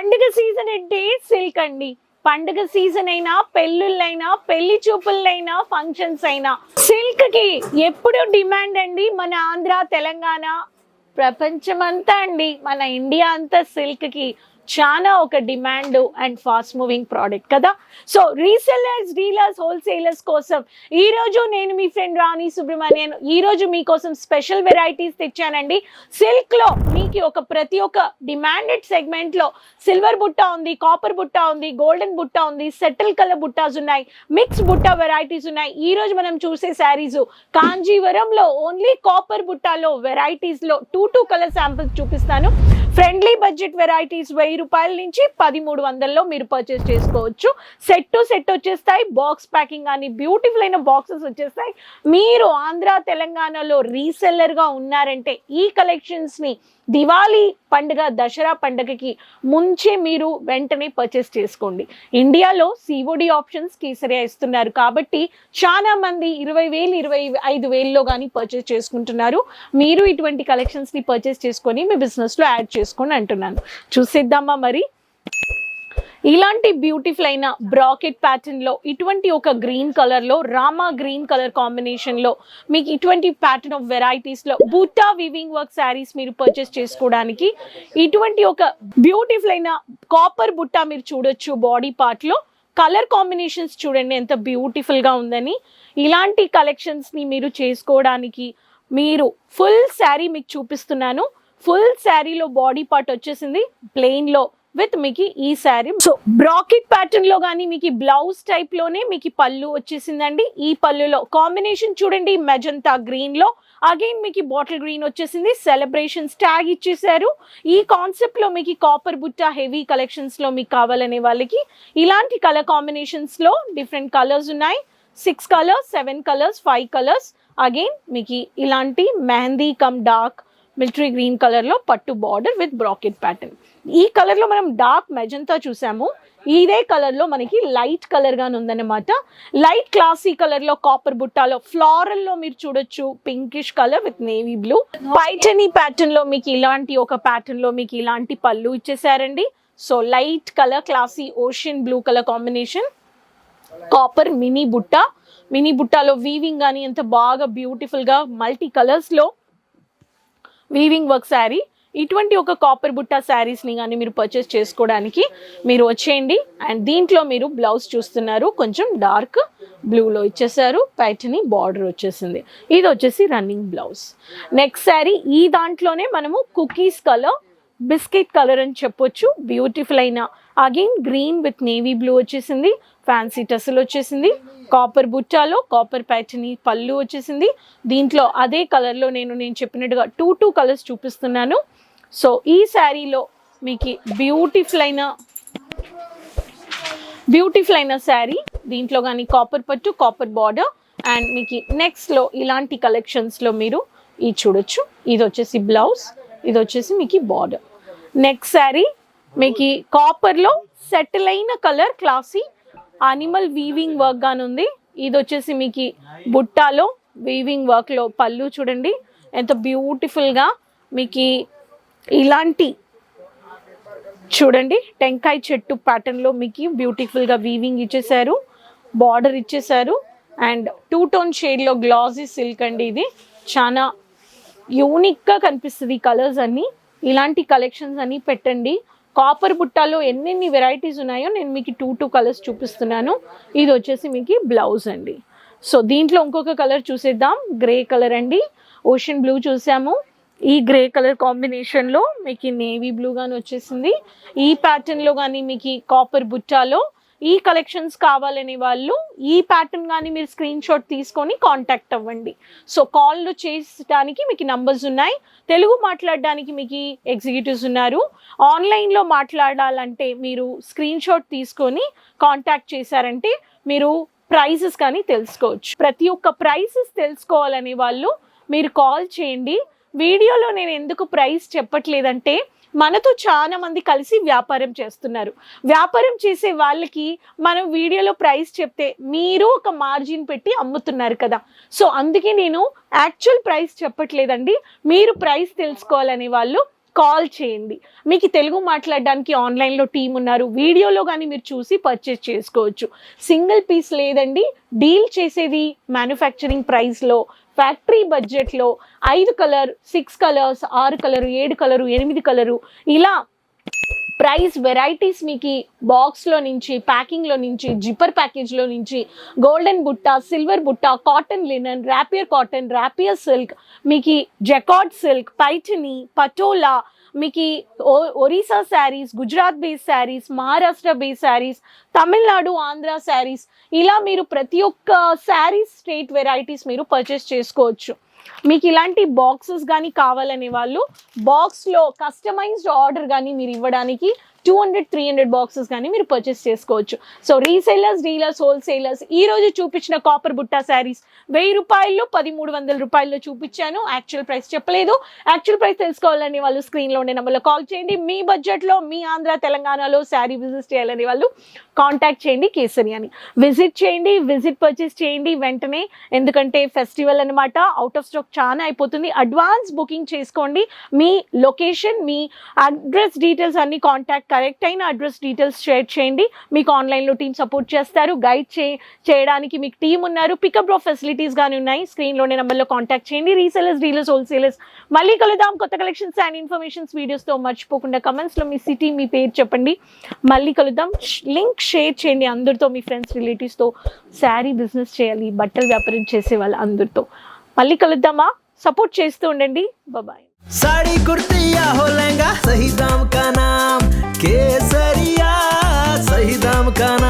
పండుగ సీజన్ అంటే సిల్క్ అండి. పండుగ సీజన్ అయినా, పెళ్ళిళ్ళైనా, పెళ్లి చూపులైనా, ఫంక్షన్స్ అయినా సిల్క్ కి ఎప్పుడు డిమాండ్ అండి. మన ఆంధ్ర, తెలంగాణ, ప్రపంచమంతా అండి, మన ఇండియా అంతా సిల్క్ కి చాలా ఒక demand and fast moving product కదా. సో రీసెల్లర్స్, డీలర్స్, హోల్సేలర్స్ కోసం ఈ రోజు నేను మీ ఫ్రెండ్ రాణి సుబ్రహ్మణ్యన్ ఈ రోజు మీకోసం స్పెషల్ వెరైటీస్ తెచ్చానండి. సిల్క్ లో మీకు ప్రతి ఒక్క డిమాండెడ్ సెగ్మెంట్ లో సిల్వర్ బుట్ట ఉంది, కాపర్ బుట్ట ఉంది, గోల్డెన్ బుట్ట ఉంది, సెటిల్ కలర్ బుట్టాస్ ఉన్నాయి, మిక్స్ బుట్ట వెరైటీస్ ఉన్నాయి. ఈ రోజు మనం చూసే శారీస్ కాంజీవరంలో ఓన్లీ కాపర్ బుట్టాలో వెరైటీస్ లో టూ కలర్ శాంపిల్స్ చూపిస్తాను. ఫ్రెండ్లీ బడ్జెట్ వెరైటీస్ 1000 రూపాయల నుంచి 1300లో మీరు పర్చేస్ చేసుకోవచ్చు. సెట్ టు సెట్ వచ్చేస్తాయి, బాక్స్ ప్యాకింగ్ అని బ్యూటిఫుల్ అయిన బాక్సెస్ వచ్చేస్తాయి. మీరు ఆంధ్ర, తెలంగాణలో రీసెల్లర్ గా ఉన్నారంటే ఈ కలెక్షన్స్ ని దివాళీ పండుగ, దసరా పండుగకి ముంచే మీరు వెంటనే పర్చేస్ చేసుకోండి. ఇండియాలో సిఓడి ఆప్షన్స్ కేసరియా ఇస్తున్నారు కాబట్టి చాలా మంది 20,000, 25,000లో కానీ పర్చేస్ చేసుకుంటున్నారు. మీరు ఇటువంటి కలెక్షన్స్ ని పర్చేస్ చేసుకొని మీ బిజినెస్ లో యాడ్ చేసుకోండి అంటున్నాను. చూసేద్దామా మరి. ఇలాంటి బ్యూటిఫుల్ అయిన బ్రాకెట్ ప్యాటర్న్ లో ఇటువంటి ఒక గ్రీన్ కలర్ లో, రామా గ్రీన్ కలర్ కాంబినేషన్ లో మీకు ఇటువంటి ప్యాటర్న్ ఆఫ్ వెరైటీస్ లో బూటా వీవింగ్ వర్క్ శారీస్ మీరు పర్చేస్ చేసుకోవడానికి ఇటువంటి ఒక బ్యూటిఫుల్ అయిన కాపర్ బుట్ట మీరు చూడొచ్చు. బాడీ పార్ట్ లో కలర్ కాంబినేషన్స్ చూడండి ఎంత బ్యూటిఫుల్ గా ఉందని. ఇలాంటి కలెక్షన్స్ ని మీరు చేసుకోవడానికి మీరు ఫుల్ శారీ మీకు చూపిస్తున్నాను. ఫుల్ శారీలో బాడీ పార్ట్ వచ్చేసింది ప్లెయిన్ లో విత్ మీకు ఈ శారీ. సో బ్రాకెట్ ప్యాటర్న్ లో కానీ మీకు బ్లౌజ్ టైప్ లోనే మీకు పళ్ళు వచ్చేసిందండి. ఈ పళ్ళులో కాంబినేషన్ చూడండి, మెజంతా గ్రీన్ లో అగైన్ మీకు బాటిల్ గ్రీన్ వచ్చేసింది. సెలబ్రేషన్స్ ట్యాగ్ ఇచ్చేసారు. ఈ కాన్సెప్ట్ లో మీకు కాపర్ బుట్ట హెవీ కలెక్షన్స్ లో మీకు కావాలనే వాళ్ళకి ఇలాంటి కలర్ కాంబినేషన్స్ లో డిఫరెంట్ కలర్స్ ఉన్నాయి. 6 కలర్స్, 7 కలర్స్, 5 కలర్స్. అగైన్ మీకు ఇలాంటి mehndi come dark military green colour లో పట్టు బార్డర్ విత్ బ్రాకెట్ ప్యాటర్న్. ఈ కలర్ లో మనం డార్క్ మెజంతా చూసాము. ఇదే కలర్ లో మనకి లైట్ కలర్ గానే ఉందన్నమాట. లైట్ క్లాసీ కలర్ లో కాపర్ బుట్టాలో ఫ్లోరల్ లో మీరు చూడొచ్చు pinkish colour with navy blue. Paithani pattern లో మీకు ఇలాంటి ఒక ప్యాటర్న్ లో మీకు ఇలాంటి పళ్ళు ఇచ్చేసారండి. So light colour classy ocean blue colour combination, copper mini బుట్ట. మినీ బుట్టాలో వీవింగ్ కానీ ఎంత బాగా బ్యూటిఫుల్ గా మల్టీ కలర్స్ లో వీవింగ్ వర్క్ శారీ. ఇటువంటి ఒక కాపర్ బుట్ట శారీస్ ని కానీ మీరు పర్చేస్ చేసుకోవడానికి మీరు వచ్చేయండి. అండ్ దీంట్లో మీరు బ్లౌజ్ చూస్తున్నారు, కొంచెం డార్క్ బ్లూలో ఇచ్చేసారు. ప్యాటర్న్ బార్డర్ వచ్చేసింది. ఇది వచ్చేసి రన్నింగ్ బ్లౌజ్. నెక్స్ట్ శారీ ఈ దాంట్లోనే మనము కుకీస్ కలర్, బిస్కెట్ కలర్ అని చెప్పొచ్చు. బ్యూటిఫుల్ అయిన again green with navy blue వచ్చేసింది. ఫ్యాన్సీ టసల్ వచ్చేసింది. కాపర్ బుట్టాలో కాపర్ ప్యాటర్న్ పళ్ళు వచ్చేసింది. దీంట్లో అదే కలర్లో నేను చెప్పినట్టుగా టూ కలర్స్ చూపిస్తున్నాను. సో ఈ శారీలో మీకు బ్యూటిఫుల్ అయిన శారీ. దీంట్లో కానీ కాపర్ పట్టు, కాపర్ బార్డర్. అండ్ మీకు నెక్స్ట్లో ఇలాంటి కలెక్షన్స్లో మీరు ఇది చూడొచ్చు. ఇది వచ్చేసి బ్లౌజ్, ఇది వచ్చేసి మీకు బార్డర్. నెక్స్ట్ శారీ మీకు కాపర్లో సెటిల్ అయిన colour classy animal weaving work గాని ఉంది. ఇది వచ్చేసి మీకు బుట్టాలో వీవింగ్ వర్క్ లో పళ్ళు చూడండి ఎంత బ్యూటిఫుల్ గా మీకు ఇలాంటి చూడండి టెంకాయ చెట్టు ప్యాటర్న్ లో మీకు బ్యూటిఫుల్ గా వీవింగ్ ఇచ్చేసారు, బార్డర్ ఇచ్చేసారు. అండ్ 2 టోన్ షేడ్ లో గ్లాసీ సిల్క్ అండి. ఇది చాలా యూనిక్ గా కనిపిస్తుంది. కలర్స్ అన్ని ఇలాంటి కలెక్షన్స్ అన్ని పెట్టండి. కాపర్ బుట్టాలో ఎన్నెన్ని వెరైటీస్ ఉన్నాయో నేను మీకు 2 కలర్స్ చూపిస్తున్నాను. ఇది వచ్చేసి మీకు బ్లౌజ్ అండి. సో దీంట్లో ఇంకొక కలర్ చూసేద్దాం. గ్రే కలర్ అండి. ఓషన్ బ్లూ చూసాము. ఈ గ్రే కలర్ కాంబినేషన్లో మీకు నేవీ బ్లూ గాని వచ్చేసింది. ఈ ప్యాటర్న్లో కానీ మీకు కాపర్ బుట్టాలో ఈ కలెక్షన్స్ కావాలనే వాళ్ళు ఈ ప్యాటర్న్ కానీ మీరు స్క్రీన్ షాట్ తీసుకొని కాంటాక్ట్ అవ్వండి. సో కాల్ చేసడానికి మీకు నంబర్స్ ఉన్నాయి. తెలుగు మాట్లాడడానికి మీకు ఎగ్జిక్యూటివ్స్ ఉన్నారు. ఆన్లైన్లో మాట్లాడాలంటే మీరు స్క్రీన్ షాట్ తీసుకొని కాంటాక్ట్ చేశారంటే మీరు ప్రైసెస్ కానీ తెలుసుకోవచ్చు. ప్రతి ఒక్క ప్రైసెస్ తెలుసుకోవాలనే వాళ్ళు మీరు కాల్ చేయండి. వీడియోలో నేను ఎందుకు ప్రైస్ చెప్పట్లేదంటే మనతో చాలా మంది కలిసి వ్యాపారం చేస్తున్నారు. వ్యాపారం చేసే వాళ్ళకి మనం వీడియోలో ప్రైస్ చెప్తే మీరు ఒక మార్జిన్ పెట్టి అమ్ముతున్నారు కదా. సో అందుకే నేను యాక్చువల్ ప్రైస్ చెప్పట్లేదండి. మీరు ప్రైస్ తెలుసుకోవాలనే వాళ్ళు కాల్ చేయండి. మీకు తెలుగు మాట్లాడడానికి ఆన్లైన్లో టీం ఉన్నారు, వీడియోలో కానీ మీరు చూసి పర్చేస్ చేసుకోవచ్చు. సింగిల్ పీస్ లేదండి, డీల్ చేసేది మ్యానుఫ్యాక్చరింగ్ ప్రైస్లో, ఫ్యాక్టరీ బడ్జెట్లో 5 colour, 6 colours, 6 colour, 7 colour, 8 colour, ఇలా ప్రైస్ వెరైటీస్ మీకు బాక్స్లో నుంచి, ప్యాకింగ్లో నుంచి, జిప్పర్ ప్యాకేజ్లో నుంచి, గోల్డెన్ బుట్ట, సిల్వర్ బుట్ట, cotton లినన్, rapier cotton, rapier silk, మీకు జకార్డ్ సిల్క్, పైఠిని, పటోలా, మీకు ఒరిస్సా శారీస్, గుజరాత్ బేస్ శారీస్, మహారాష్ట్ర బేస్ శారీస్, తమిళనాడు, ఆంధ్ర శారీస్, ఇలా మీరు ప్రతి ఒక్క శారీస్ స్టేట్ వెరైటీస్ మీరు పర్చేస్ చేసుకోవచ్చు. మీకు ఇలాంటి బాక్సెస్ కానీ కావాలనే వాళ్ళు బాక్స్లో కస్టమైజ్డ్ ఆర్డర్ కానీ మీరు ఇవ్వడానికి 200-300 బాక్సెస్ కానీ మీరు పర్చేస్ చేసుకోవచ్చు. సో రీసేలర్స్, డీలర్స్, హోల్సేలర్స్, ఈరోజు చూపించిన కాపర్ బుట్టా శారీస్ 1000 రూపాయలు, 1300 రూపాయల్లో చూపించాను. యాక్చువల్ ప్రైస్ చెప్పలేదు. యాక్చువల్ ప్రైస్ తెలుసుకోవాలని వాళ్ళు స్క్రీన్లో ఉండే నెంబర్లో కాల్ చేయండి. మీ బడ్జెట్లో మీ ఆంధ్ర తెలంగాణలో శారీ విజిట్ చేయాలని వాళ్ళు కాంటాక్ట్ చేయండి. కేసరి అని విజిట్ చేయండి, పర్చేస్ చేయండి వెంటనే, ఎందుకంటే ఫెస్టివల్ అనమాట, అవుట్ ఆఫ్ స్టాక్ చాలా అయిపోతుంది. అడ్వాన్స్ బుకింగ్ చేసుకోండి. మీ లొకేషన్, మీ అడ్రస్ డీటెయిల్స్ అన్ని కాంటాక్ట్, కరెక్ట్ అయిన అడ్రస్ డీటెయిల్స్ షేర్ చేయండి. మీకు ఆన్లైన్లో టీమ్ సపోర్ట్ చేస్తారు, గైడ్ చేయడానికి మీకు టీం ఉన్నారు, పికప్ డ్రాప్ ఫెసిలిటీస్ కానీ ఉన్నాయి. స్క్రీన్లోనే నెంబర్లో కాంటాక్ట్ చేయండి. రీసెలర్స్, డీలర్స్, హోల్సేలర్స్, మళ్ళీ కలుద్దాం కొత్త కలెక్షన్స్ అండ్ ఇన్ఫర్మేషన్స్ వీడియోస్తో. మర్చిపోకుండా కమెంట్స్లో మీ సిటీ, మీ పేరు చెప్పండి. మళ్ళీ కలుద్దాం. లింక్ షేర్ చేయండి అందరితో, మీ ఫ్రెండ్స్, రిలేటివ్స్తో. శారీ బిజినెస్ చేయాలి, బట్టలు వ్యాపారం చేసే వాళ్ళు అందరితో. మళ్ళీ కలుద్దామా? సపోర్ట్ చేస్తూ ఉండండి. బాయ్. साड़ी कुर्ती या हो लहंगा, सही दाम का नाम केसरिया, सही दाम का नाम।